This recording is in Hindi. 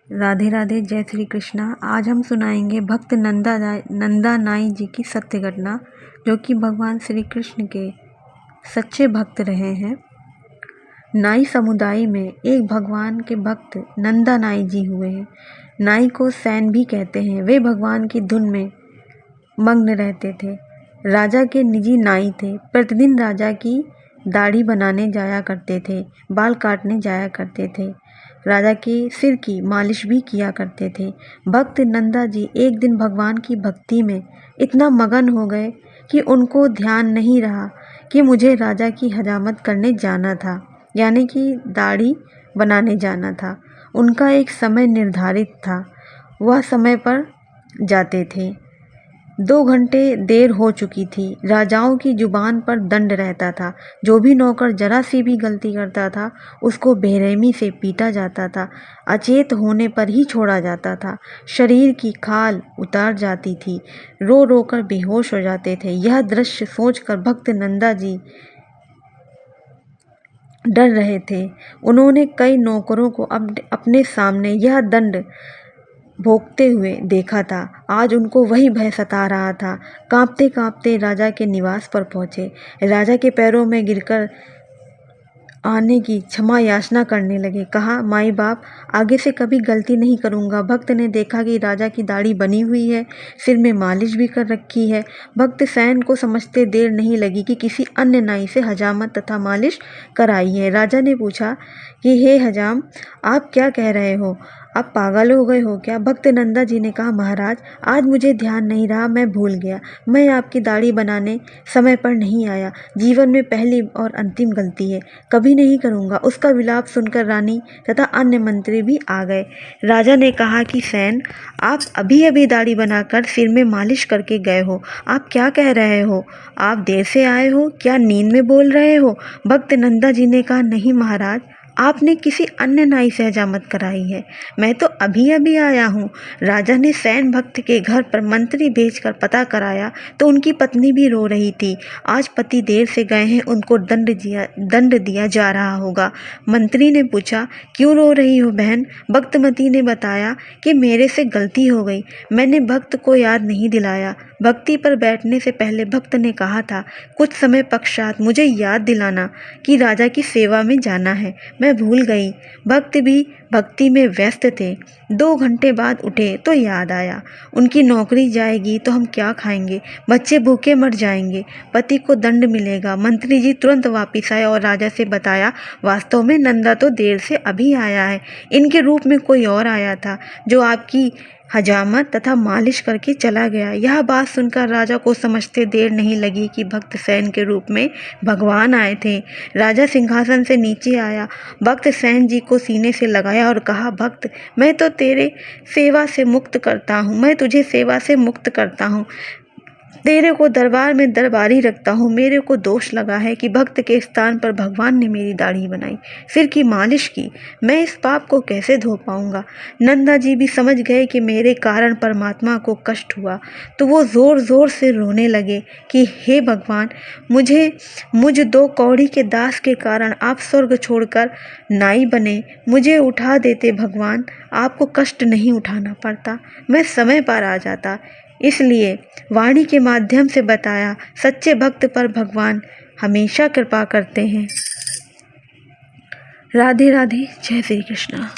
राधे राधे, जय श्री कृष्णा। आज हम सुनाएंगे भक्त नंदा नाई जी की सत्य घटना, जो कि भगवान श्री कृष्ण के सच्चे भक्त रहे हैं। नाई समुदाय में एक भगवान के भक्त नंदा नाई जी हुए हैं। नाई को सैन भी कहते हैं। वे भगवान की धुन में मग्न रहते थे। राजा के निजी नाई थे। प्रतिदिन राजा की दाढ़ी बनाने जाया करते थे, बाल काटने जाया करते थे, राजा के सिर की मालिश भी किया करते थे। भक्त नंदा जी एक दिन भगवान की भक्ति में इतना मगन हो गए कि उनको ध्यान नहीं रहा कि मुझे राजा की हजामत करने जाना था, यानी कि दाढ़ी बनाने जाना था। उनका एक समय निर्धारित था, वह समय पर जाते थे। 2 घंटे देर हो चुकी थी। राजाओं की जुबान पर दंड रहता था। जो भी नौकर जरा सी भी गलती करता था, उसको बेरहमी से पीटा जाता था। अचेत होने पर ही छोड़ा जाता था। शरीर की खाल उतार जाती थी। रो रो कर बेहोश हो जाते थे। यह दृश्य सोचकर भक्त नंदा जी डर रहे थे। उन्होंने कई नौकरों को अपने सामने यह दंड भोगते हुए देखा था। आज उनको वही भय सता रहा था। कांपते कांपते राजा के निवास पर पहुंचे। राजा के पैरों में गिरकर आने की क्षमा याचना करने लगे। कहा, माई बाप, आगे से कभी गलती नहीं करूंगा। भक्त ने देखा कि राजा की दाढ़ी बनी हुई है, सिर में मालिश भी कर रखी है। भक्त सैन को समझते देर नहीं लगी कि किसी अन्य नाई से हजामत तथा मालिश कराई है। राजा ने पूछा कि हे हजाम, आप क्या कह रहे हो? आप पागल हो गए हो क्या? भक्त नंदा जी ने कहा, महाराज, आज मुझे ध्यान नहीं रहा, मैं भूल गया। मैं आपकी दाढ़ी बनाने समय पर नहीं आया। जीवन में पहली और अंतिम गलती है, कभी नहीं करूँगा। उसका विलाप सुनकर रानी तथा अन्य मंत्री भी आ गए। राजा ने कहा कि सैन, आप अभी अभी दाढ़ी बनाकर सिर में मालिश करके गए हो। आप क्या कह रहे हो? आप देर से आए हो? क्या नींद में बोल रहे हो? भक्त नंदा जी ने कहा, नहीं महाराज, आपने किसी अन्य नाई से हजामत कराई है। मैं तो अभी अभी आया हूँ। राजा ने सैन भक्त के घर पर मंत्री भेजकर पता कराया तो उनकी पत्नी भी रो रही थी। आज पति देर से गए हैं, उनको दंड दिया जा रहा होगा। मंत्री ने पूछा, क्यों रो रही हो बहन? भक्तमती ने बताया कि मेरे से गलती हो गई, मैंने भक्त को याद नहीं दिलाया। भक्ति पर बैठने से पहले भक्त ने कहा था, कुछ समय पश्चात मुझे याद दिलाना कि राजा की सेवा में जाना है। मैं भूल गई। भक्त भी भक्ति में व्यस्त थे। 2 घंटे बाद उठे तो याद आया, उनकी नौकरी जाएगी तो हम क्या खाएंगे? बच्चे भूखे मर जाएंगे, पति को दंड मिलेगा। मंत्री जी तुरंत वापिस आए और राजा से बताया, वास्तव में नंदा तो देर से अभी आया है। इनके रूप में कोई और आया था, जो आपकी हजामत तथा मालिश करके चला गया। यह बात सुनकर राजा को समझते देर नहीं लगी कि भक्त सैन के रूप में भगवान आए थे। राजा सिंहासन से नीचे आया, भक्त सैन जी को सीने से लगाया और कहा, भक्त, मैं तो तेरे सेवा से मुक्त करता हूँ, मैं तुझे सेवा से मुक्त करता हूँ, तेरे को दरबार में दरबारी रखता हूँ। मेरे को दोष लगा है कि भक्त के स्थान पर भगवान ने मेरी दाढ़ी बनाई, सिर की मालिश की। मैं इस पाप को कैसे धो पाऊंगा? नंदा जी भी समझ गए कि मेरे कारण परमात्मा को कष्ट हुआ, तो वो जोर जोर से रोने लगे कि हे भगवान, मुझ 2 कौड़ी के दास के कारण आप स्वर्ग छोड़कर नाई बने। मुझे उठा देते भगवान, आपको कष्ट नहीं उठाना पड़ता, मैं समय पर आ जाता। इसलिए वाणी के माध्यम से बताया, सच्चे भक्त पर भगवान हमेशा कृपा करते हैं। राधे राधे, जय श्री कृष्णा।